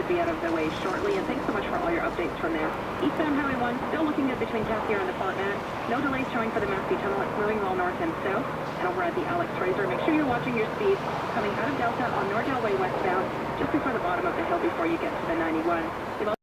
should be out of the way shortly, and thanks so much for all your updates from there. Eastbound Highway 1, still looking good between Cassiar and the Fort Mac. No delays showing for the Massey Tunnel. It's moving well north and south. And over at the Alex Fraser, make sure you're watching your speed coming out of Delta on Nordell Way westbound, just before the bottom of the hill before you get to the 91. You've also